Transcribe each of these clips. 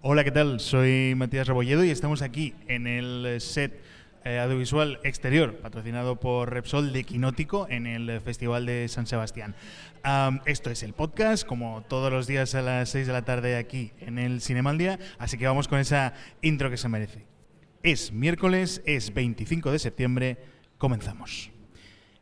Hola, ¿qué tal? Soy Matías Rebolledo y estamos aquí en el set audiovisual exterior, patrocinado por Repsol de Quinótico, en el Festival de San Sebastián. Esto es el podcast, como todos los días a las 6 de la tarde aquí en el Cinema al Día, así que vamos con esa intro que se merece. Es miércoles, es 25 de septiembre, comenzamos.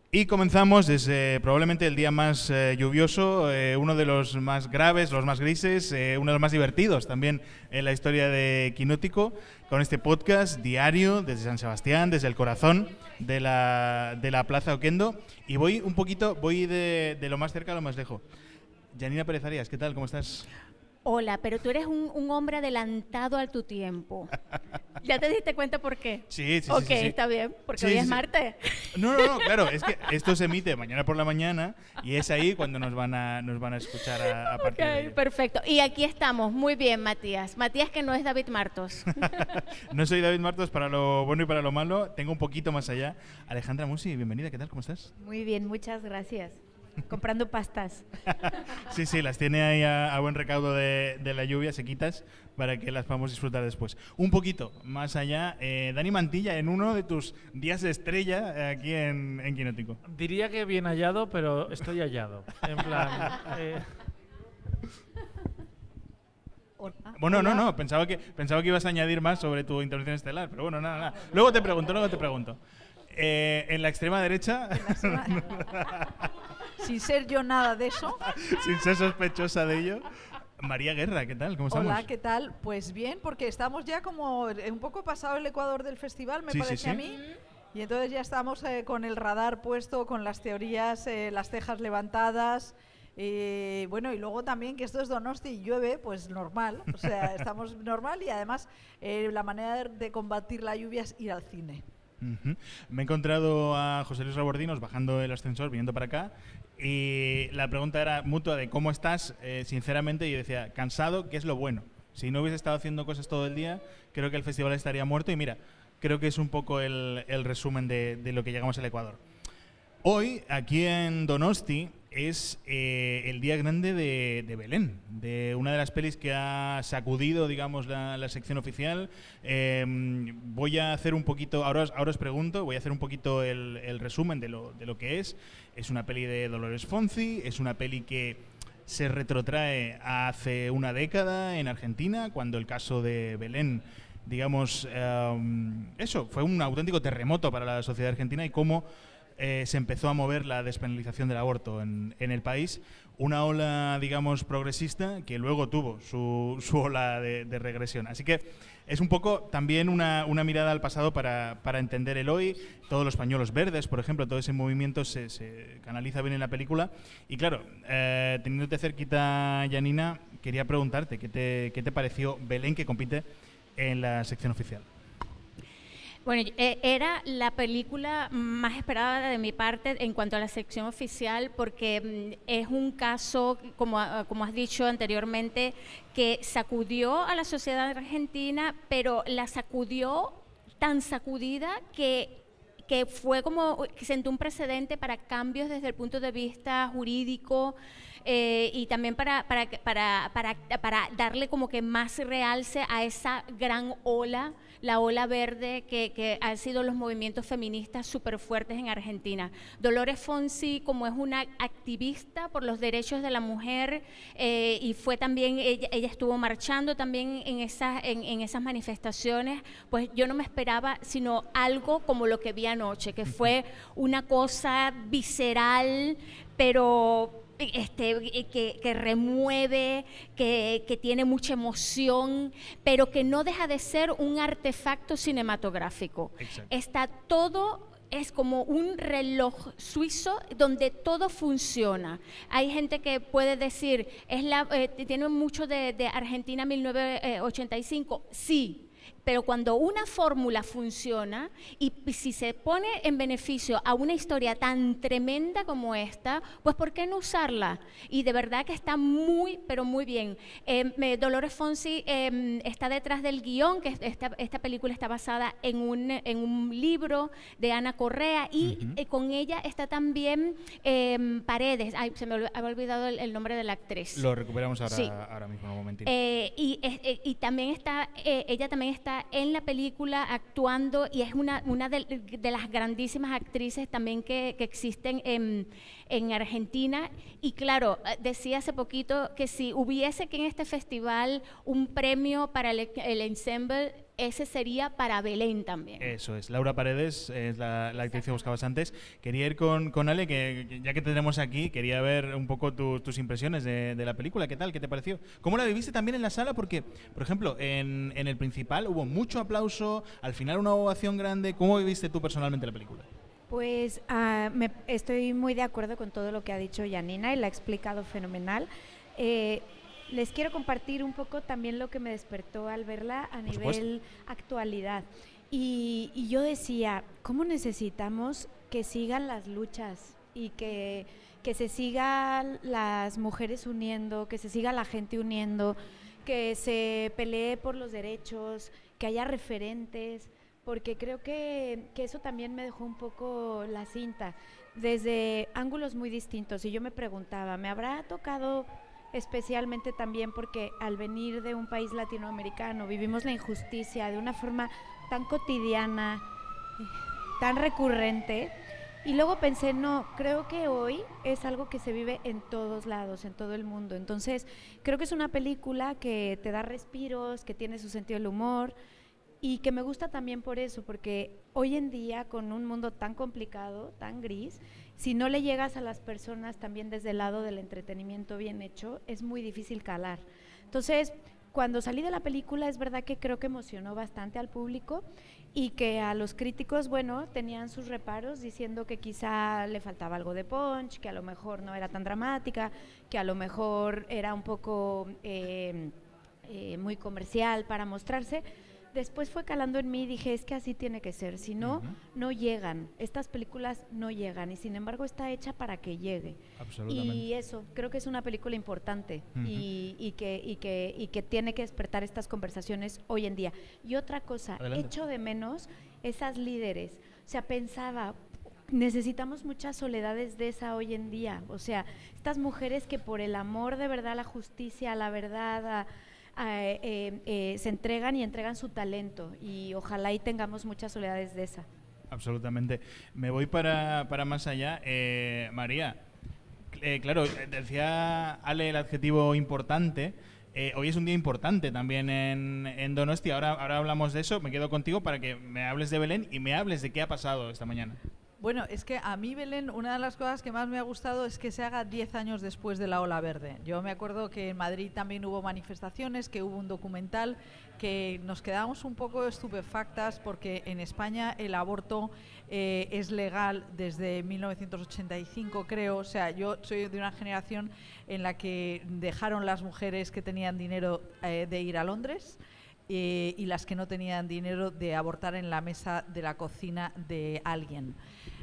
Y comenzamos desde probablemente el día más lluvioso, uno de los más graves, los más grises, uno de los más divertidos también en la historia de Quinótico, con este podcast diario desde San Sebastián, desde el corazón de la Plaza Oquendo. Y voy de lo más cerca a lo más lejos. Janina Pérez Arias, ¿qué tal? ¿Cómo estás? Hola, pero tú eres un hombre adelantado a tu tiempo. ¿Ya te diste cuenta por qué? Sí. Ok, está bien, porque hoy es martes. No, claro, es que esto se emite mañana por la mañana y es ahí cuando nos van a escuchar a partir de... Perfecto. Y aquí estamos, muy bien, Matías. Matías que no es David Martos. No soy David Martos para lo bueno y para lo malo, tengo un poquito más allá. Alejandra Musi, bienvenida, ¿qué tal? ¿Cómo estás? Muy bien, muchas gracias. Comprando pastas. Sí, las tiene ahí a buen recaudo de la lluvia, sequitas, para que las podamos disfrutar después. Un poquito más allá, Dani Mantilla, en uno de tus días de estrella aquí en Quinótico. Diría que bien hallado, pero estoy hallado. En plan... Bueno, no, pensaba que ibas a añadir más sobre tu intervención estelar, pero bueno, nada. Luego te pregunto. En la extrema derecha... Sin ser yo nada de eso. Sin ser sospechosa de ello. María Guerra, ¿qué tal? ¿Cómo estamos? Hola, ¿qué tal? Pues bien, porque estamos ya como un poco pasado el Ecuador del festival, me parece a mí. Y entonces ya estamos con el radar puesto, con las teorías, las cejas levantadas. Bueno, y luego también que esto es Donosti y llueve, pues normal. O sea, estamos normal y además la manera de combatir la lluvia es ir al cine. Me he encontrado a José Luis Rabordinos bajando el ascensor, viniendo para acá, y la pregunta era mutua de cómo estás, sinceramente, y yo decía, cansado, ¿qué es lo bueno? Si no hubiese estado haciendo cosas todo el día, creo que el festival estaría muerto, y mira, creo que es un poco el resumen de lo que llegamos al Ecuador. Hoy, aquí en Donosti, es el día grande de Belén, de una de las pelis que ha sacudido, digamos, la sección oficial. Voy a hacer un poquito, ahora os pregunto, voy a hacer un poquito el resumen de lo que es. Es una peli de Dolores Fonzi, es una peli que se retrotrae a hace una década en Argentina, cuando el caso de Belén, digamos, eso, fue un auténtico terremoto para la sociedad argentina y cómo se empezó a mover la despenalización del aborto en el país, una ola, digamos, progresista que luego tuvo su ola de regresión. Así que es un poco también una mirada al pasado para entender el hoy. Todos los pañuelos verdes, por ejemplo, todo ese movimiento se canaliza bien en la película. Y claro, teniéndote cerquita, Janina, quería preguntarte qué te pareció Belén, que compite en la sección oficial. Bueno, era la película más esperada de mi parte en cuanto a la sección oficial porque es un caso, como has dicho anteriormente, que sacudió a la sociedad argentina, pero la sacudió tan sacudida que fue como que sentó un precedente para cambios desde el punto de vista jurídico y también para darle como que más realce a esa gran ola, la ola verde que han sido los movimientos feministas súper fuertes en Argentina. Dolores Fonzi, como es una activista por los derechos de la mujer y fue también, ella estuvo marchando también en esas manifestaciones, pues yo no me esperaba sino algo como lo que vi anoche, que fue una cosa visceral, pero que remueve, que tiene mucha emoción, pero que no deja de ser un artefacto cinematográfico. Exacto. Está todo, es como un reloj suizo donde todo funciona. Hay gente que puede decir, tiene mucho de Argentina 1985, sí, pero cuando una fórmula funciona y si se pone en beneficio a una historia tan tremenda como esta, pues ¿por qué no usarla? Y de verdad que está muy, pero muy bien. Dolores Fonsi está detrás del guión, que esta película está basada en un libro de Ana Correa, y con ella está también Paredes. Ay, se me había olvidado el nombre de la actriz. Lo recuperamos ahora, Sí. ahora mismo, un momentito. Y también está, ella también está en la película actuando, y es una de las grandísimas actrices también que existen en Argentina. Y claro, decía hace poquito que si hubiese que en este festival un premio para el ensemble, ese sería para Belén también. Eso es, Laura Paredes es la actriz que buscabas antes. Quería ir con Ale, que ya que te tenemos aquí, quería ver un poco tus impresiones de la película. ¿Qué tal? ¿Qué te pareció? ¿Cómo la viviste también en la sala? Porque, por ejemplo, en el principal hubo mucho aplauso, al final una ovación grande. ¿Cómo viviste tú personalmente la película? Pues estoy muy de acuerdo con todo lo que ha dicho Janina y la ha explicado fenomenal. Les quiero compartir un poco también lo que me despertó al verla a nivel actualidad. Y yo decía, ¿cómo necesitamos que sigan las luchas y que se sigan las mujeres uniendo, que se siga la gente uniendo, que se pelee por los derechos, que haya referentes? Porque creo que eso también me dejó un poco la cinta, desde ángulos muy distintos. Y yo me preguntaba, ¿me habrá tocado especialmente también porque al venir de un país latinoamericano vivimos la injusticia de una forma tan cotidiana, tan recurrente? Y luego pensé, no, creo que hoy es algo que se vive en todos lados, en todo el mundo. Entonces, creo que es una película que te da respiros, que tiene su sentido del humor, y que me gusta también por eso, porque hoy en día, con un mundo tan complicado, tan gris, si no le llegas a las personas también desde el lado del entretenimiento bien hecho, es muy difícil calar. Entonces, cuando salí de la película, es verdad que creo que emocionó bastante al público, y que a los críticos, bueno, tenían sus reparos diciendo que quizá le faltaba algo de punch, que a lo mejor no era tan dramática, que a lo mejor era un poco muy comercial para mostrarse. Después fue calando en mí y dije, es que así tiene que ser, si no, no llegan, estas películas no llegan, y sin embargo está hecha para que llegue. Absolutamente. Y eso, creo que es una película importante y que tiene que despertar estas conversaciones hoy en día. Y otra cosa, Adelante. echo de menos esas líderes, o sea, pensaba, necesitamos muchas soledades de esa hoy en día, o sea, estas mujeres que por el amor de verdad a la justicia, a la verdad, se entregan y entregan su talento, y ojalá y tengamos muchas soledades de esa. Absolutamente. Me voy para más allá. María, claro, decía Ale el adjetivo importante. Hoy es un día importante también en Donosti. Ahora hablamos de eso. Me quedo contigo para que me hables de Belén y me hables de qué ha pasado esta mañana. Bueno, es que a mí, Belén, una de las cosas que más me ha gustado es que se haga 10 años después de la ola verde. Yo me acuerdo que en Madrid también hubo manifestaciones, que hubo un documental, que nos quedamos un poco estupefactas porque en España el aborto es legal desde 1985, creo. O sea, yo soy de una generación en la que dejaron las mujeres que tenían dinero de ir a Londres, y las que no tenían dinero de abortar en la mesa de la cocina de alguien.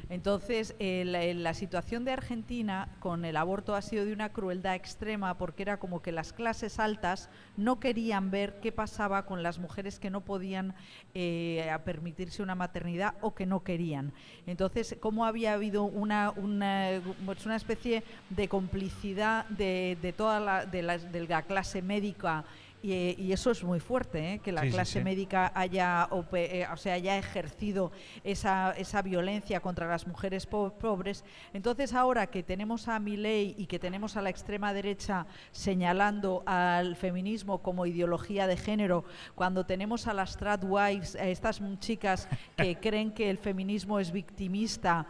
Entonces, la situación de Argentina con el aborto ha sido de una crueldad extrema, porque era como que las clases altas no querían ver qué pasaba con las mujeres que no podían permitirse una maternidad o que no querían. Entonces, cómo había habido una especie de complicidad de toda de la clase médica. Y eso es muy fuerte, que la clase médica haya ejercido esa violencia contra las mujeres pobres. Entonces, ahora que tenemos a Milei y que tenemos a la extrema derecha señalando al feminismo como ideología de género, cuando tenemos a las tradwives, estas chicas que creen que el feminismo es victimista,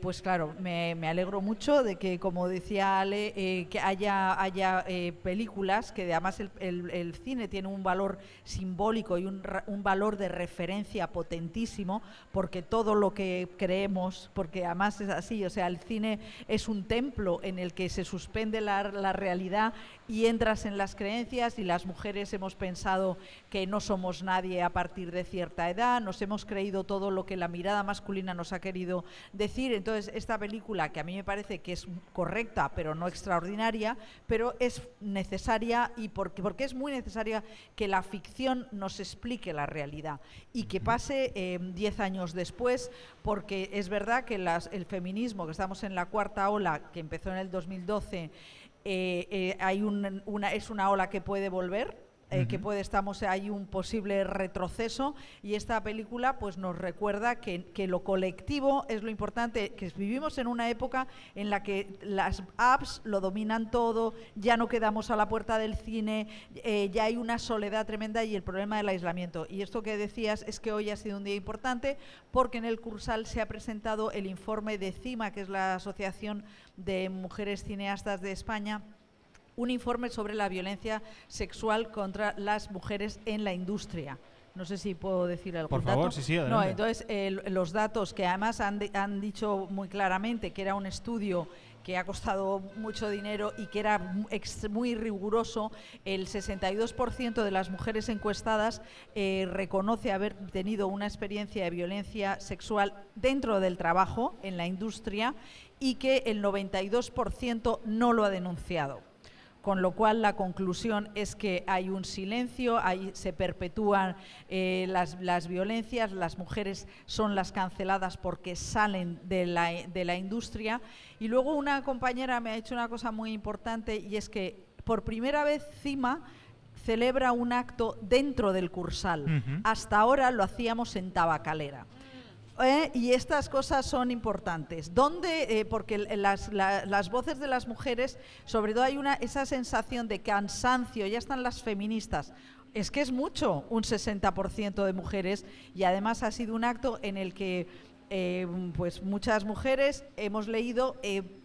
pues claro, me alegro mucho de que, como decía Ale, que haya películas que además el cine tiene un valor simbólico y un valor de referencia potentísimo, porque todo lo que creemos, porque además es así, o sea, el cine es un templo en el que se suspende la realidad y entras en las creencias, y las mujeres hemos pensado que no somos nadie a partir de cierta edad, nos hemos creído todo lo que la mirada masculina nos ha querido decir. Entonces esta película, que a mí me parece que es correcta pero no extraordinaria, pero es necesaria, y porque es muy necesaria que la ficción nos explique la realidad y que pase 10 años después, porque es verdad que el feminismo, que estamos en la cuarta ola, que empezó en el 2012, es una ola que puede volver, hay un posible retroceso, y esta película pues nos recuerda que lo colectivo es lo importante, que vivimos en una época en la que las apps lo dominan todo, ya no quedamos a la puerta del cine, ya hay una soledad tremenda y el problema del aislamiento. Y esto que decías es que hoy ha sido un día importante, porque en el Cursal se ha presentado el informe de CIMA, que es la Asociación de Mujeres Cineastas de España, un informe sobre la violencia sexual contra las mujeres en la industria. No sé si puedo decir algún dato. Por favor, sí, adelante. No, entonces, los datos que además han dicho muy claramente que era un estudio que ha costado mucho dinero y que era muy riguroso, el 62% de las mujeres encuestadas reconoce haber tenido una experiencia de violencia sexual dentro del trabajo, en la industria, y que el 92% no lo ha denunciado. Con lo cual la conclusión es que hay un silencio, ahí se perpetúan las violencias, las mujeres son las canceladas porque salen de la industria. Y luego una compañera me ha hecho una cosa muy importante, y es que por primera vez CIMA celebra un acto dentro del Cursal. Hasta ahora lo hacíamos en Tabacalera. Y estas cosas son importantes. Porque las voces de las mujeres, sobre todo hay esa sensación de cansancio, ya están las feministas. Es que es mucho, un 60% de mujeres, y además ha sido un acto en el que pues muchas mujeres hemos leído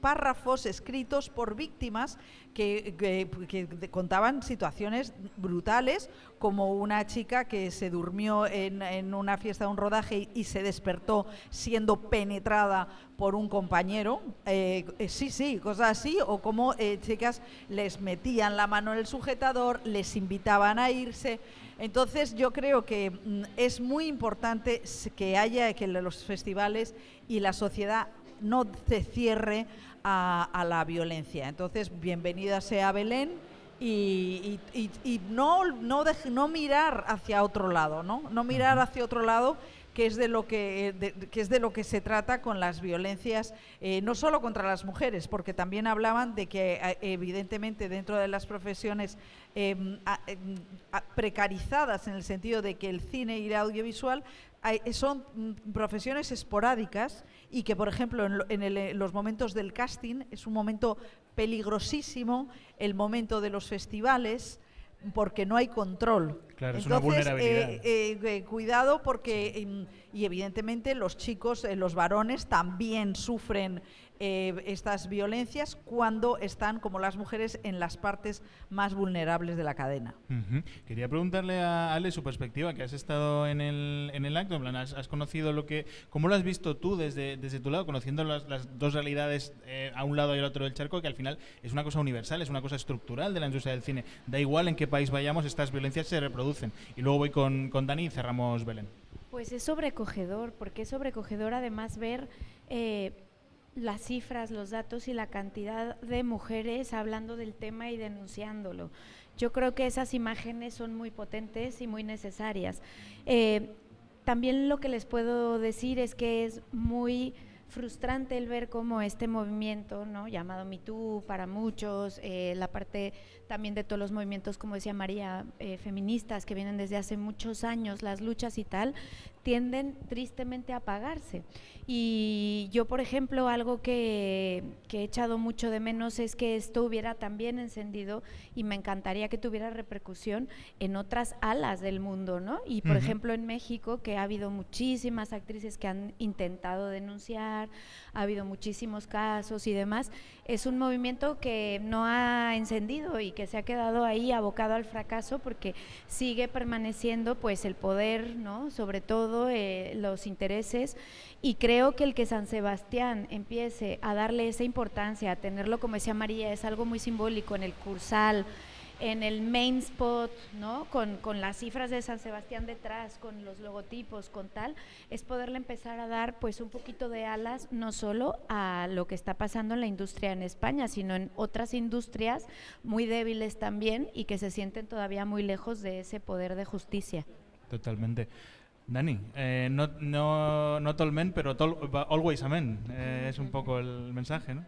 párrafos escritos por víctimas que contaban situaciones brutales, como una chica que se durmió en una fiesta de un rodaje y se despertó siendo penetrada por un compañero, cosas así, o como chicas les metían la mano en el sujetador, les invitaban a irse. Entonces yo creo que es muy importante que los festivales y la sociedad no se cierre a la violencia. Entonces, bienvenida sea Belén, y no mirar hacia otro lado, no mirar hacia otro lado, que es de lo que se trata con las violencias, no solo contra las mujeres, porque también hablaban de que evidentemente dentro de las profesiones precarizadas, en el sentido de que el cine y el audiovisual son profesiones esporádicas, y que, por ejemplo, en los momentos del casting es un momento peligrosísimo, el momento de los festivales, porque no hay control. Claro, es entonces, una vulnerabilidad. Cuidado, porque y evidentemente los chicos, los varones también sufren estas violencias cuando están, como las mujeres, en las partes más vulnerables de la cadena. Quería preguntarle a Ale su perspectiva, que has estado en el acto, en plan, has conocido ¿cómo lo has visto tú desde tu lado, conociendo las dos realidades a un lado y al otro del charco, que al final es una cosa universal, es una cosa estructural de la industria del cine? Da igual en qué país vayamos, estas violencias se reproducen. Y luego voy con Dani y cerramos Belén. Pues es sobrecogedor, porque es sobrecogedor además ver las cifras, los datos y la cantidad de mujeres hablando del tema y denunciándolo. Yo creo que esas imágenes son muy potentes y muy necesarias. También lo que les puedo decir es que es muy frustrante el ver cómo este movimiento, ¿no?, llamado Me Too para muchos, la parte también de todos los movimientos, como decía María, feministas que vienen desde hace muchos años, las luchas y tal, tienden tristemente a apagarse. Y yo, por ejemplo, algo que he echado mucho de menos es que esto hubiera también encendido, y me encantaría que tuviera repercusión en otras alas del mundo, ¿no? Y por ejemplo en México, que ha habido muchísimas actrices que han intentado denunciar, lugar, ha habido muchísimos casos y demás. Es un movimiento que no ha encendido y que se ha quedado ahí abocado al fracaso porque sigue permaneciendo pues el poder, ¿no? Sobre todo los intereses, y creo que el que San Sebastián empiece a darle esa importancia, a tenerlo, como decía María, es algo muy simbólico en el Cursal, en el main spot, ¿no? Con las cifras de San Sebastián detrás, con los logotipos, con tal, es poderle empezar a dar pues un poquito de alas, no solo a lo que está pasando en la industria en España, sino en otras industrias muy débiles también y que se sienten todavía muy lejos de ese poder de justicia. Totalmente. Dani, no tolmen, pero always amen. Es un poco el mensaje, ¿no?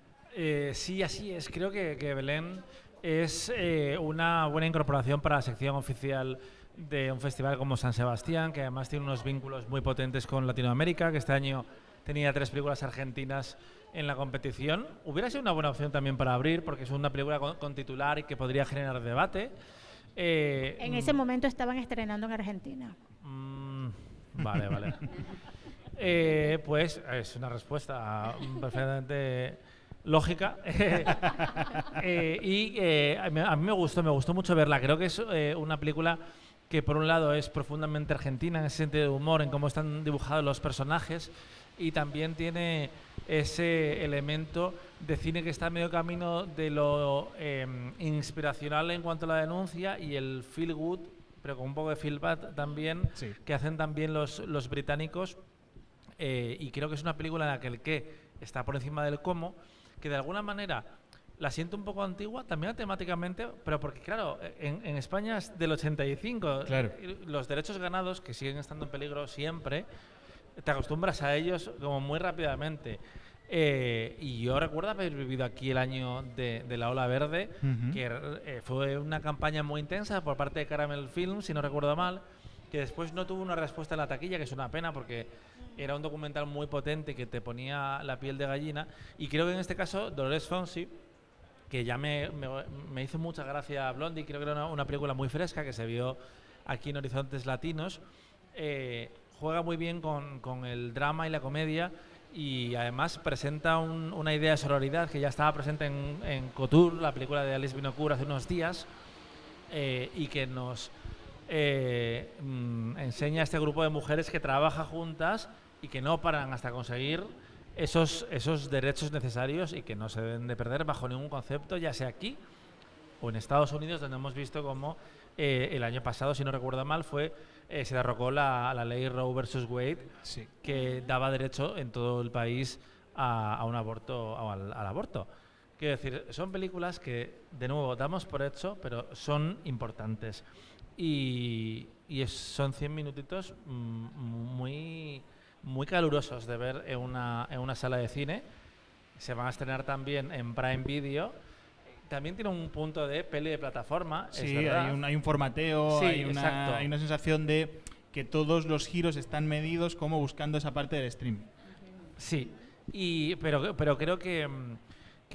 Sí, así es. Creo que Belén es una buena incorporación para la sección oficial de un festival como San Sebastián, que además tiene unos vínculos muy potentes con Latinoamérica, que este año tenía 3 películas argentinas en la competición. Hubiera sido una buena opción también para abrir, porque es una película con titular y que podría generar debate. En ese momento estaban estrenando en Argentina. Vale. Pues es una respuesta perfectamente lógica. A mí me gustó mucho verla. Creo que es una película que por un lado es profundamente argentina en ese sentido de humor, en cómo están dibujados los personajes, y también tiene ese elemento de cine que está a medio camino de lo inspiracional en cuanto a la denuncia y el feel good, pero con un poco de feel bad también, sí, que hacen también los británicos, y creo que es una película en la que el qué está por encima del cómo, que de alguna manera la siento un poco antigua, también temáticamente, pero porque claro, en España es del 85, claro. Los derechos ganados, que siguen estando en peligro siempre, te acostumbras a ellos como muy rápidamente. Y yo recuerdo haber vivido aquí el año de la Ola Verde, que fue una campaña muy intensa por parte de Caramel Films, si no recuerdo mal, que después no tuvo una respuesta en la taquilla, que es una pena porque era un documental muy potente que te ponía la piel de gallina. Y creo que en este caso Dolores Fonsi, que ya me hizo mucha gracia Blondie, creo que era una película muy fresca que se vio aquí en Horizontes Latinos, juega muy bien con el drama y la comedia, y además presenta una idea de sororidad que ya estaba presente en Couture, la película de Alice Binocourt, hace unos días, y que nos enseña a este grupo de mujeres que trabaja juntas y que no paran hasta conseguir esos derechos necesarios y que no se deben de perder bajo ningún concepto, ya sea aquí o en Estados Unidos, donde hemos visto cómo el año pasado, si no recuerdo mal, se derrocó la ley Roe versus Wade, sí, que daba derecho en todo el país a un aborto, al aborto. Quiero decir, son películas que, de nuevo, damos por hecho, pero son importantes. Y son 100 minutitos muy calurosos de ver en una sala de cine. Se van a estrenar también en Prime Video. También tiene un punto de peli de plataforma. Sí, hay un formateo, sí, hay una sensación de que todos los giros están medidos como buscando esa parte del stream. Sí, pero creo que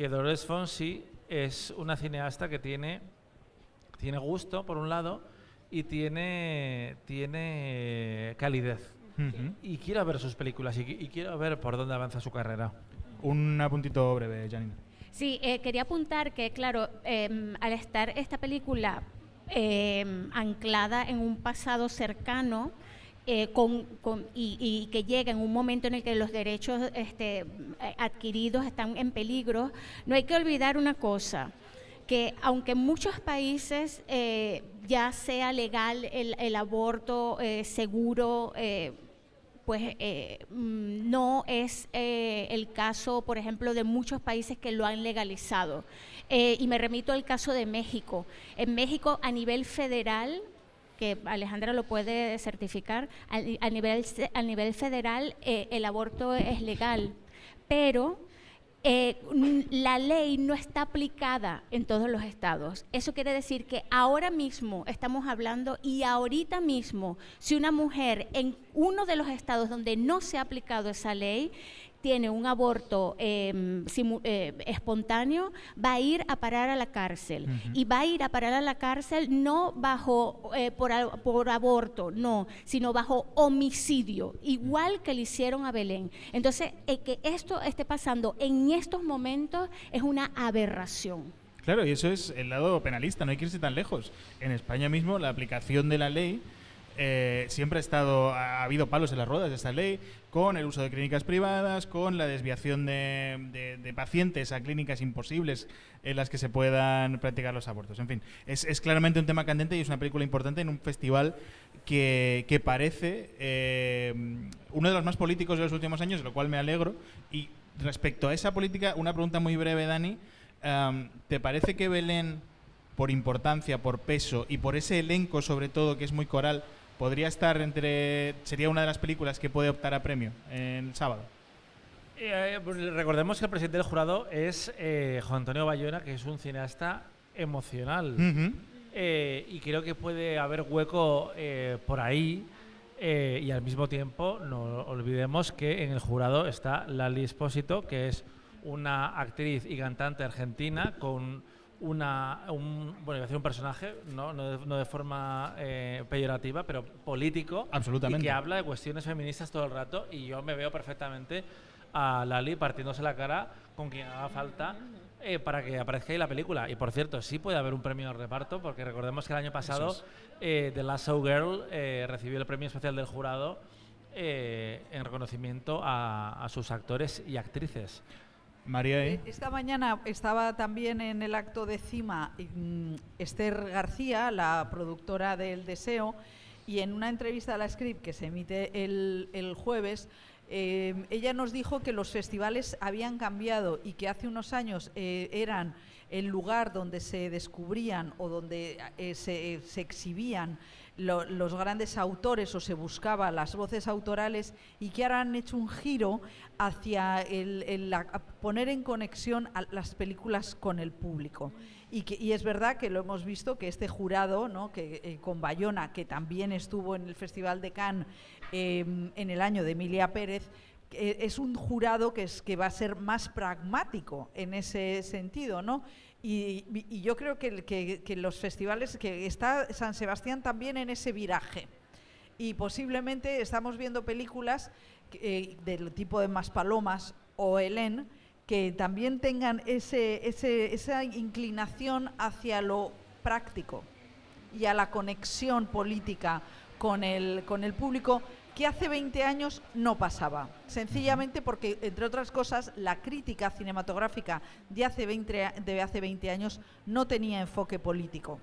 Dolores Fonsi es una cineasta que tiene gusto, por un lado, y tiene calidez. Y quiero ver sus películas y quiero ver por dónde avanza su carrera. Un apuntito breve, Janine. Sí, quería apuntar que, claro, al estar esta película anclada en un pasado cercano, y que llega en un momento en el que los derechos adquiridos están en peligro, no hay que olvidar una cosa, que aunque en muchos países ya sea legal el aborto seguro, pues no es el caso, por ejemplo, de muchos países que lo han legalizado. Y me remito al caso de México. En México, a nivel federal, que Alejandra lo puede certificar, a nivel federal el aborto es legal, pero la ley no está aplicada en todos los estados. Eso quiere decir que ahora mismo estamos hablando, y ahorita mismo, si una mujer en uno de los estados donde no se ha aplicado esa ley tiene un aborto espontáneo, va a ir a parar a la cárcel. Y va a ir a parar a la cárcel no bajo por aborto, no, sino bajo homicidio, igual que le hicieron a Belén. Entonces, que esto esté pasando en estos momentos es una aberración. Claro, y eso es el lado penalista, no hay que irse tan lejos. En España mismo la aplicación de la ley siempre ha habido palos en las ruedas de esta ley, con el uso de clínicas privadas, con la desviación de pacientes a clínicas imposibles en las que se puedan practicar los abortos. En fin, es claramente un tema candente y es una película importante en un festival que parece uno de los más políticos de los últimos años, de lo cual me alegro. Y respecto a esa política, una pregunta muy breve, Dani. ¿Te parece que Belén, por importancia, por peso y por ese elenco sobre todo, que es muy coral, sería una de las películas que puede optar a premio el sábado? Pues recordemos que el presidente del jurado es Juan Antonio Bayona, que es un cineasta emocional. Y creo que puede haber hueco por ahí. Y al mismo tiempo, no olvidemos que en el jurado está Lali Espósito, que es una actriz y cantante argentina con bueno, iba a decir un personaje, no de forma peyorativa, pero político. Absolutamente. Y que habla de cuestiones feministas todo el rato, y yo me veo perfectamente a Lali partiéndose la cara con quien haga falta para que aparezca ahí la película. Y por cierto, sí puede haber un premio de reparto, porque recordemos que el año pasado The Last Showgirl recibió el premio especial del jurado en reconocimiento a sus actores y actrices. María, Esta mañana estaba también en el acto de CIMA Esther García, la productora del Deseo, y en una entrevista a la Script que se emite el jueves, ella nos dijo que los festivales habían cambiado y que hace unos años eran el lugar donde se descubrían o donde se exhibían los grandes autores o se buscaba las voces autorales, y que ahora han hecho un giro hacia poner en conexión a las películas con el público. Y es verdad que lo hemos visto, que este jurado, ¿no?, que con Bayona, que también estuvo en el Festival de Cannes en el año de Emilia Pérez, es un jurado que va a ser más pragmático en ese sentido, ¿no? Y yo creo que los festivales, que está San Sebastián también en ese viraje, y posiblemente estamos viendo películas del tipo de Maspalomas o Hélène, que también tengan esa inclinación hacia lo práctico y a la conexión política con el público, que hace 20 años no pasaba, sencillamente porque, entre otras cosas, la crítica cinematográfica de hace 20 años no tenía enfoque político.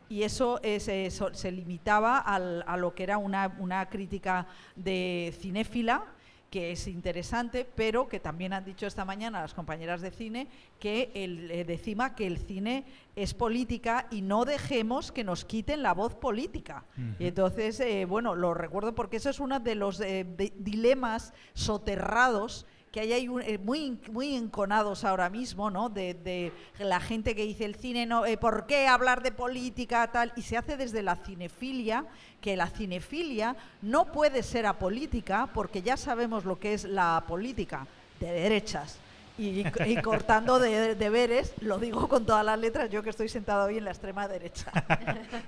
Y eso se limitaba a lo que era una crítica de cinéfila, que es interesante, pero que también han dicho esta mañana las compañeras de cine que decima que el cine es política y no dejemos que nos quiten la voz política. Y entonces, bueno, lo recuerdo porque eso es uno de los dilemas soterrados que hay ahí muy enconados ahora mismo, ¿no? De la gente que dice el cine, no, ¿por qué hablar de política tal? Y se hace desde la cinefilia, que la cinefilia no puede ser apolítica, porque ya sabemos lo que es la política de derechas. Y cortando de deberes, lo digo con todas las letras, yo que estoy sentado hoy en la extrema derecha.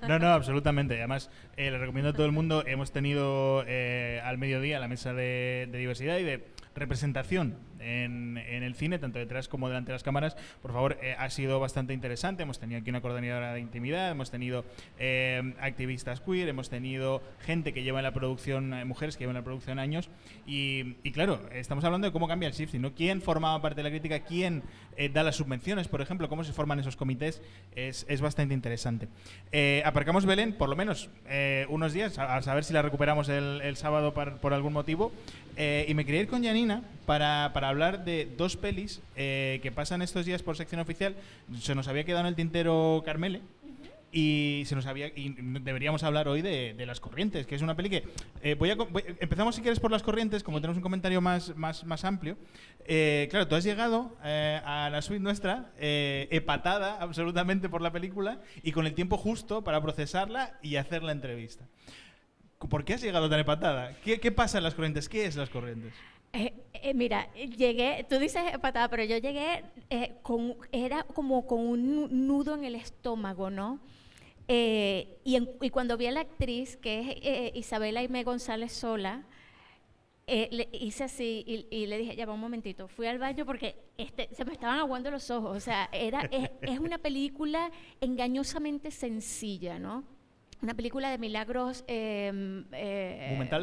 No, absolutamente. Además, le recomiendo a todo el mundo, hemos tenido al mediodía la mesa de diversidad y de representación en el cine, tanto detrás como delante de las cámaras. Por favor, ha sido bastante interesante. Hemos tenido aquí una coordinadora de intimidad, hemos tenido activistas queer, hemos tenido gente que lleva en la producción, mujeres que llevan en la producción años, y claro, estamos hablando de cómo cambia el shift, ¿no? ¿Quién formaba parte de la crítica? ¿Quién da las subvenciones, por ejemplo? ¿Cómo se forman esos comités? Es bastante interesante. Aparcamos Belén, por lo menos unos días, a saber si la recuperamos el sábado por algún motivo. Y me quería ir con Janina para hablar de dos pelis que pasan estos días por sección oficial. Se nos había quedado en el tintero Carmele, y deberíamos hablar hoy de Las Corrientes, que es una peli que empezamos, si quieres, por Las Corrientes, como tenemos un comentario más amplio. Claro, tú has llegado a la suite nuestra epatada absolutamente por la película y con el tiempo justo para procesarla y hacer la entrevista. ¿Por qué has llegado tan empatada? ¿Qué pasa en Las Corrientes? ¿Qué es Las Corrientes? Mira, llegué, tú dices patada, pero yo llegué era como con un nudo en el estómago, ¿no? Y cuando vi a la actriz, que es Isabela Aimé González Sola, le hice así y le dije, ya va un momentito, fui al baño porque se me estaban aguando los ojos, o sea, es una película engañosamente sencilla, ¿no? Una película de milagros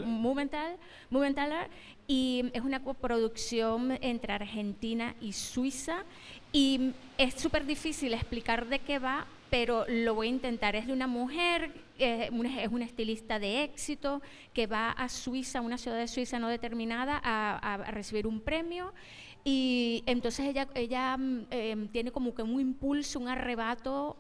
Monumental, y es una coproducción entre Argentina y Suiza, y es súper difícil explicar de qué va, pero lo voy a intentar. Es de una mujer, es una estilista de éxito que va a Suiza, una ciudad de Suiza no determinada, a recibir un premio, y entonces ella tiene como que un impulso, un arrebato,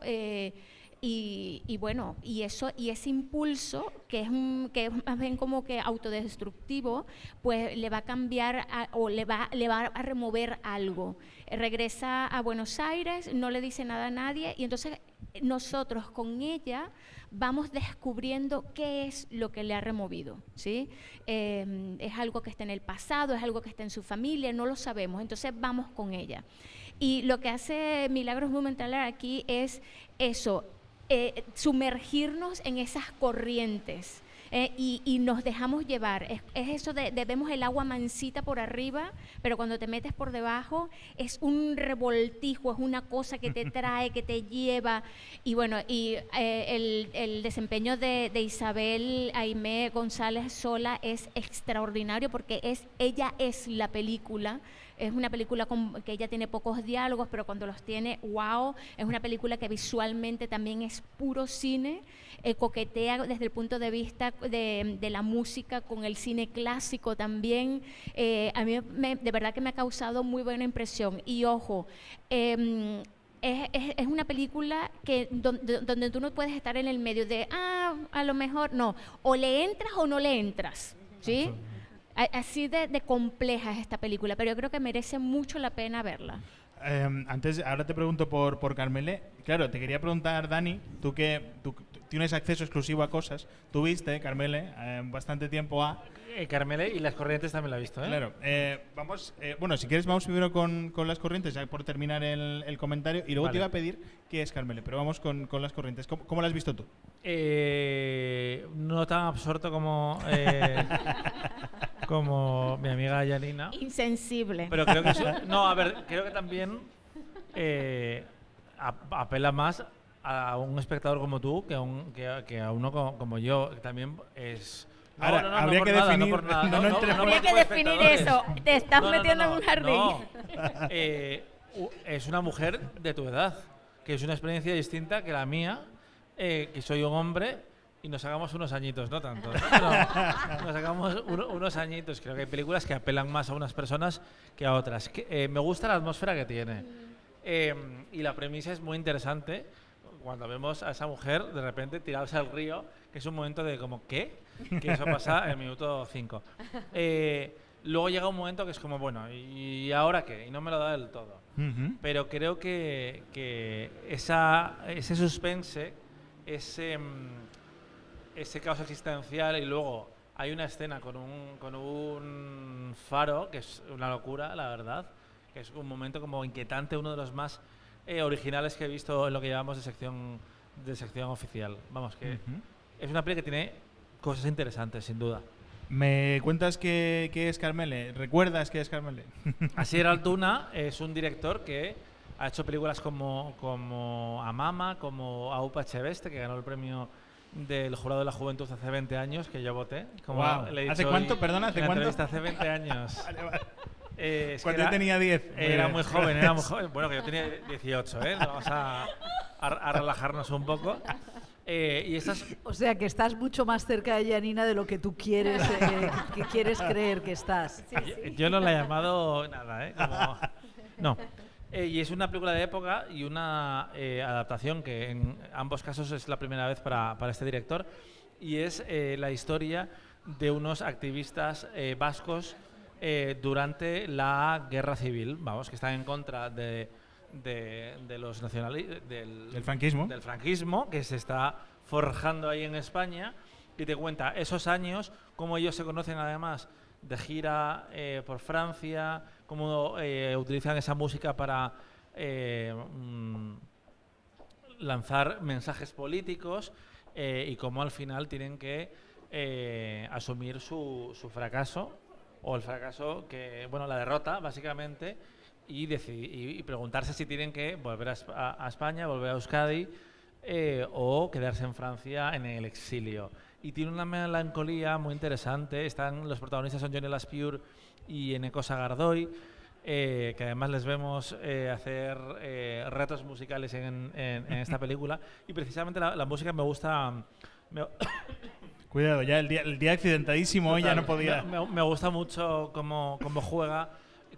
y bueno, y ese impulso, que es más bien como que autodestructivo, pues le va a cambiar o le va a remover algo. Regresa a Buenos Aires, no le dice nada a nadie, y entonces nosotros con ella vamos descubriendo qué es lo que le ha removido, ¿sí? Es algo que está en el pasado, es algo que está en su familia, no lo sabemos, entonces vamos con ella. Y lo que hace Milagros Monumental aquí es eso, sumergirnos en esas corrientes, y nos dejamos llevar. Es eso de vemos el agua mansita por arriba, pero cuando te metes por debajo es un revoltijo, es una cosa que te trae, que te lleva. Y bueno, y el desempeño de Isabel Aimé González Sola es extraordinario, porque ella es la película. Es una película que ella tiene pocos diálogos, pero cuando los tiene, wow. Es una película que visualmente también es puro cine, coquetea desde el punto de vista de la música con el cine clásico también. A mí de verdad que me ha causado muy buena impresión. Y ojo, es una película donde tú no puedes estar en el medio de, a lo mejor no, o le entras o no le entras, ¿sí? Así de compleja es esta película, pero yo creo que merece mucho la pena verla. Ahora te pregunto por Carmele. Claro, te quería preguntar, Dani, tú tienes acceso exclusivo a cosas. Tú viste, Carmele, bastante tiempo a... Carmele y Las Corrientes también la he visto, ¿eh? Claro. Bueno, si quieres vamos primero con Las Corrientes, ya por terminar el comentario, y luego Vale. te iba a pedir qué es Carmele, pero vamos con Las Corrientes. ¿Cómo la has visto tú? No tan absorto como mi amiga Janina. Insensible. Pero creo que creo que también apela más a un espectador como tú que a uno como yo, que también es... Ahora, habría que definir... Habría que definir eso. Te estás metiendo en un jardín. No. Es una mujer de tu edad, que es una experiencia distinta que la mía, que soy un hombre y nos hagamos unos añitos, no tanto. No, nos hagamos unos añitos. Creo que hay películas que apelan más a unas personas que a otras. Me gusta la atmósfera que tiene. Y la premisa es muy interesante. Cuando vemos a esa mujer de repente tirarse al río, que es un momento de como, ¿qué? Que eso pasa en el minuto 5. Luego llega un momento que es como, bueno, ¿y ahora qué? Y no me lo da del todo. Pero creo que ese suspense, ese caos existencial, y luego hay una escena con un faro, que es una locura, la verdad, que es un momento como inquietante, uno de los más originales que he visto en lo que llevamos de sección oficial. Vamos, que es una película que tiene cosas interesantes, sin duda. ¿Me cuentas qué es Carmele? ¿Recuerdas qué es Carmele? Asier Altuna es un director que ha hecho películas como Amama, como Aupa Echeveste, que ganó el premio del Jurado de la Juventud hace 20 años, que yo voté. Como le he dicho ¿Hace cuánto? Perdona, ¿hace cuánto? Hace 20 años. Cuando yo tenía 10. Era muy joven. Bueno, que yo tenía 18, ¿eh? Vamos a relajarnos un poco. Y estas... O sea, que estás mucho más cerca de Janina de lo que tú quieres, que quieres creer que estás. Yo no la he llamado nada, ¿eh? No. Y es una película de época y una adaptación que en ambos casos es la primera vez para este director, y es la historia de unos activistas vascos durante la Guerra Civil, vamos, que están en contra de los nacionalistas, del franquismo que se está forjando ahí en España, y te cuenta esos años, cómo ellos se conocen además de gira por Francia, cómo utilizan esa música para lanzar mensajes políticos y cómo al final tienen que asumir su fracaso, o el fracaso, la derrota básicamente, y preguntarse si tienen que volver a España, volver a Euskadi o quedarse en Francia en el exilio. Y tiene una melancolía muy interesante. Los protagonistas son Johnny Laspure y Eneko Sagardoy, que además les vemos hacer retos musicales en esta película. Y precisamente la música me gusta... Cuidado, ya el día accidentadísimo hoy ya no podía... Me gusta mucho cómo juega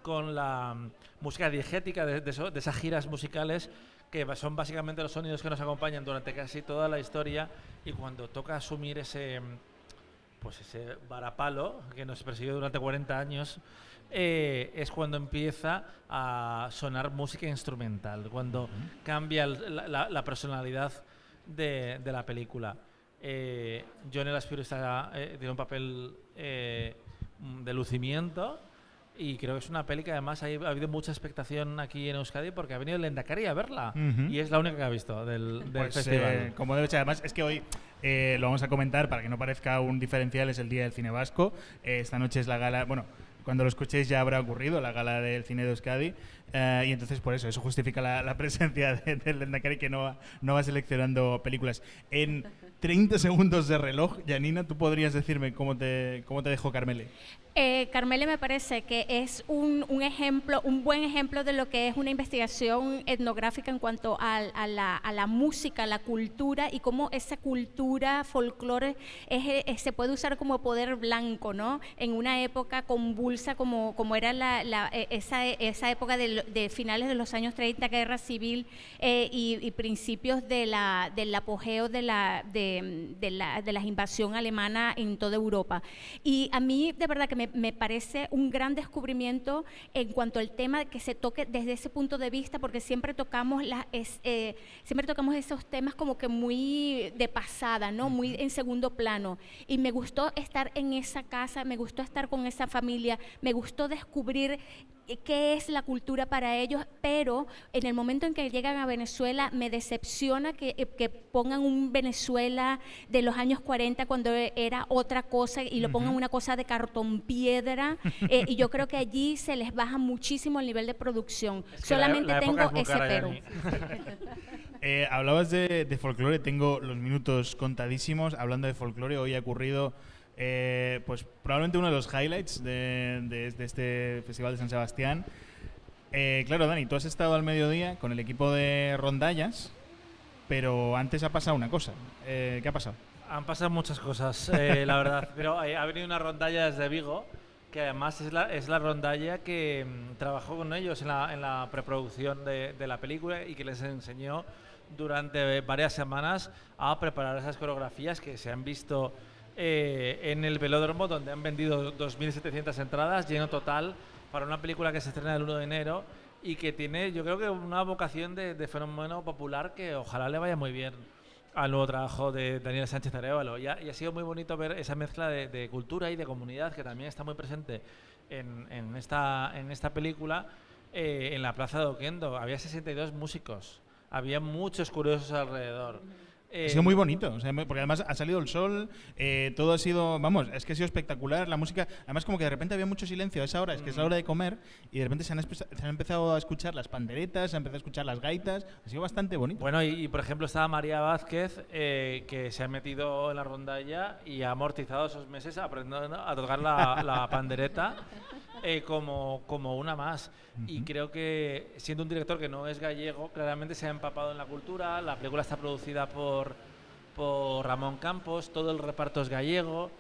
con la música diegética de esas giras musicales, que son básicamente los sonidos que nos acompañan durante casi toda la historia, y cuando toca asumir ese varapalo que nos persiguió durante 40 años, es cuando empieza a sonar música instrumental, cuando cambia la personalidad de la película. Johnny Laspure tiene un papel de lucimiento, y creo que es una peli que además ha habido mucha expectación aquí en Euskadi, porque ha venido el Lehendakari a verla, y es la única que ha visto del festival. Como debe ser. Además, es que hoy lo vamos a comentar para que no parezca un diferencial, es el Día del Cine Vasco. Esta noche es la gala, bueno, cuando lo escuchéis ya habrá ocurrido la gala del cine de Euskadi, y entonces por eso justifica la presencia del Lehendakari, que no va seleccionando películas. En 30 segundos de reloj, Janina, ¿tú podrías decirme cómo te dejó Carmele? Carmele me parece que es un buen ejemplo de lo que es una investigación etnográfica en cuanto a la música, la cultura, y cómo esa cultura folclore se puede usar como poder blanco, ¿no? En una época convulsa como era esa época de finales de los años 30, guerra civil, y principios del apogeo de la invasión alemana en toda Europa. Y a mí de verdad que me parece un gran descubrimiento en cuanto al tema, que se toque desde ese punto de vista, porque siempre tocamos esos temas como que muy de pasada, ¿no? Muy en segundo plano. Y me gustó estar en esa casa, me gustó estar con esa familia, me gustó descubrir qué es la cultura para ellos, pero en el momento en que llegan a Venezuela me decepciona que pongan un Venezuela de los años 40 cuando era otra cosa, y lo pongan una cosa de cartón piedra, y yo creo que allí se les baja muchísimo el nivel de producción. Solamente tengo ese pero. Hablabas de folclore, tengo los minutos contadísimos. Hablando de folclore, hoy ha ocurrido pues probablemente uno de los highlights de este Festival de San Sebastián. Claro, Dani, tú has estado al mediodía con el equipo de rondallas, pero antes ha pasado una cosa. ¿Qué ha pasado? Han pasado muchas cosas, la verdad, pero ha venido una rondalla desde Vigo, que además es la rondalla que trabajó con ellos en la preproducción de la película, y que les enseñó durante varias semanas a preparar esas coreografías que se han visto en el Velódromo, donde han vendido 2.700 entradas, lleno total, para una película que se estrena el 1 de enero y que tiene, yo creo que una vocación de fenómeno popular, que ojalá le vaya muy bien al nuevo trabajo de Daniel Sánchez Arévalo. Y ha sido muy bonito ver esa mezcla de cultura y de comunidad, que también está muy presente en esta película. En la Plaza de Oquendo había 62 músicos, había muchos curiosos alrededor. Ha sido muy bonito, o sea, porque además ha salido el sol, todo ha sido, vamos, es que ha sido espectacular, la música, además como que de repente había mucho silencio a esa hora, es que es la hora de comer, y de repente se han empezado a escuchar las panderetas, se han empezado a escuchar las gaitas, ha sido bastante bonito. Bueno, y por ejemplo estaba María Vázquez, que se ha metido en la rondalla y ha amortizado esos meses aprendiendo a tocar la pandereta como una más. Y creo que, siendo un director que no es gallego, claramente se ha empapado en la cultura. La película está producida por Ramón Campos, todo el reparto es gallego,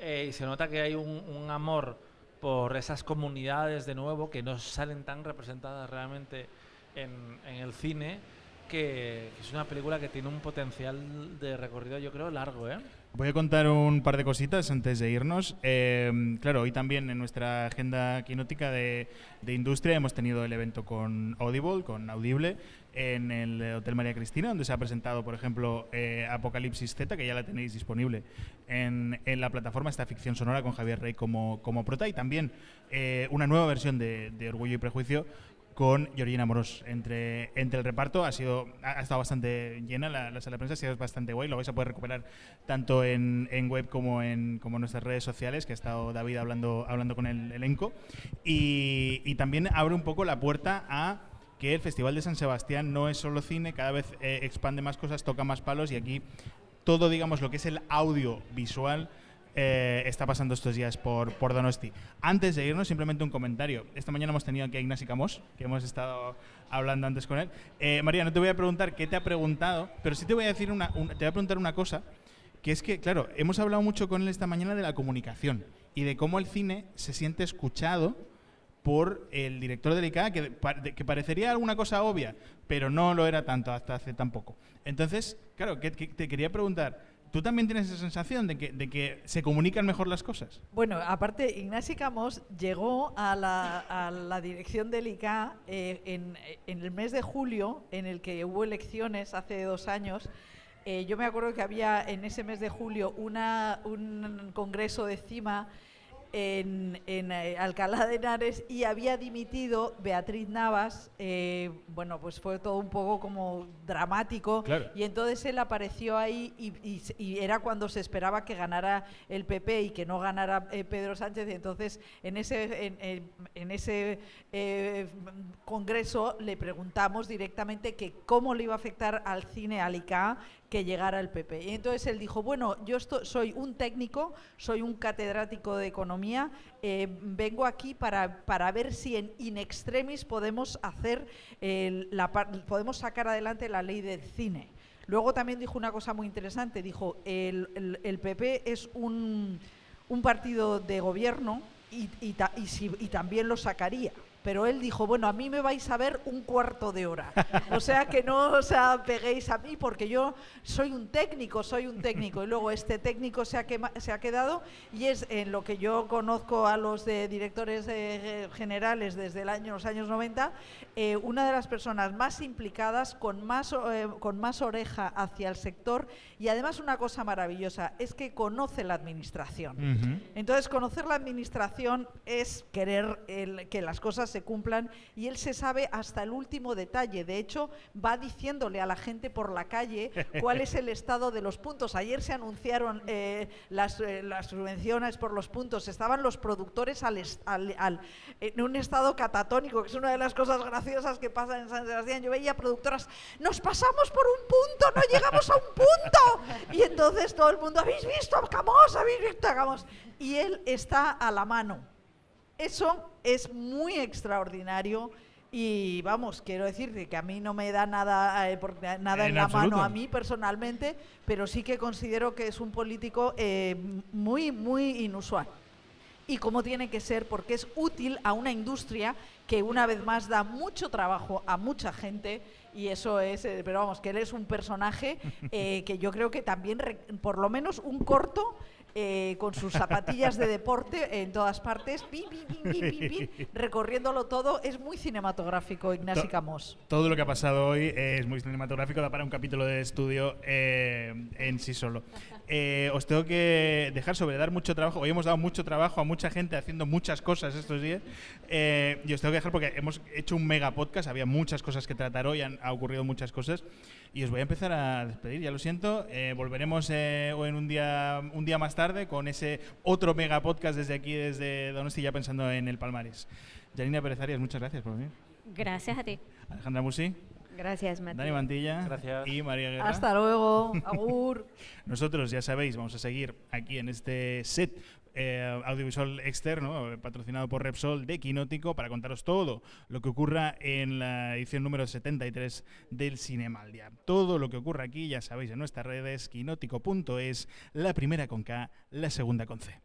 y se nota que hay un amor por esas comunidades, de nuevo, que no salen tan representadas realmente en el cine, que es una película que tiene un potencial de recorrido, yo creo, largo, ¿eh? Voy a contar un par de cositas antes de irnos. Claro, hoy también en nuestra agenda quinótica de industria hemos tenido el evento con Audible, con Audible, en el Hotel María Cristina, donde se ha presentado, por ejemplo, Apocalipsis Z, que ya la tenéis disponible en la plataforma, esta ficción sonora con Javier Rey como prota, y también una nueva versión de Orgullo y Prejuicio con Georgina Amorós. Entre el reparto ha estado bastante llena la sala de prensa, ha sido bastante guay, lo vais a poder recuperar tanto en web como en nuestras redes sociales, que ha estado David hablando con el elenco, y también abre un poco la puerta a que el Festival de San Sebastián no es solo cine, cada vez expande más cosas, toca más palos, y aquí todo, digamos, lo que es el audiovisual está pasando estos días por Donosti. Antes de irnos, simplemente un comentario. Esta mañana hemos tenido aquí a Ignasi Camós, que hemos estado hablando antes con él. María, no te voy a preguntar qué te ha preguntado, pero sí te voy a decir te voy a preguntar una cosa, que es que, claro, hemos hablado mucho con él esta mañana de la comunicación y de cómo el cine se siente escuchado por el director del ICA, que parecería alguna cosa obvia, pero no lo era tanto hasta hace tan poco. Entonces, claro, que te quería preguntar, ¿tú también tienes esa sensación de que se comunican mejor las cosas? Bueno, aparte, Ignasi Camós llegó a la dirección del ICA en el mes de julio, en el que hubo elecciones hace 2 años. Yo me acuerdo que había en ese mes de julio un congreso de CIMA en Alcalá de Henares, y había dimitido Beatriz Navas. Bueno, pues fue todo un poco como dramático, claro. Y entonces él apareció ahí y era cuando se esperaba que ganara el PP y que no ganara Pedro Sánchez, y entonces en ese congreso le preguntamos directamente que cómo le iba a afectar al cine, al ICA, que llegara el PP. Y entonces él dijo, bueno, yo soy un técnico, soy un catedrático de economía, vengo aquí para ver si in extremis podemos podemos sacar adelante la ley del cine. Luego también dijo una cosa muy interesante, dijo, el PP es un partido de gobierno y también lo sacaría. Pero él dijo, bueno, a mí me vais a ver 1/4 de hora. O sea, que no os peguéis a mí, porque yo soy un técnico. Y luego este técnico se ha quedado, y es en lo que yo conozco a los directores generales desde los años 90, una de las personas más implicadas, con más oreja hacia el sector, y además una cosa maravillosa, es que conoce la administración. Entonces, conocer la administración es querer que las cosas se cumplan, y él se sabe hasta el último detalle. De hecho, va diciéndole a la gente por la calle cuál es el estado de los puntos. Ayer se anunciaron las subvenciones por los puntos. Estaban los productores en un estado catatónico, que es una de las cosas graciosas que pasan en San Sebastián. Yo veía productoras, nos pasamos por un punto, no llegamos a un punto. Y entonces todo el mundo, ¿habéis visto a Camós? ¿Habéis visto a Camós? Y él está a la mano. Eso es muy extraordinario, y vamos, quiero decirte que a mí no me da nada en la mano a mí personalmente, pero sí que considero que es un político muy, muy inusual. Y como tiene que ser, porque es útil a una industria que una vez más da mucho trabajo a mucha gente, y eso es, pero vamos, que él es un personaje que yo creo que también, por lo menos un corto, con sus zapatillas de deporte en todas partes, recorriéndolo todo. Es muy cinematográfico Ignasi Camós. Todo lo que ha pasado hoy es muy cinematográfico, da para un capítulo de estudio en sí solo. Os tengo que dejar dar mucho trabajo. Hoy hemos dado mucho trabajo a mucha gente haciendo muchas cosas estos días, y os tengo que dejar porque hemos hecho un mega podcast, había muchas cosas que tratar hoy, ha ocurrido muchas cosas, y os voy a empezar a despedir, ya lo siento. Volveremos en un día más tarde con ese otro mega podcast desde aquí, desde Donosti, ya pensando en el Palmares. Janina Pérez Arias, muchas gracias por venir. Gracias a ti. Alejandra Musi. Gracias, Mati. Dani Mantilla. Gracias. Y María Guerra. Hasta luego. Agur. Nosotros, ya sabéis, vamos a seguir aquí en este set audiovisual externo, patrocinado por Repsol, de Quinótico, para contaros todo lo que ocurra en la edición número 73 del Cinema al Día. Todo lo que ocurra aquí, ya sabéis, en nuestras redes, quinótico.es, la primera con K, la segunda con C.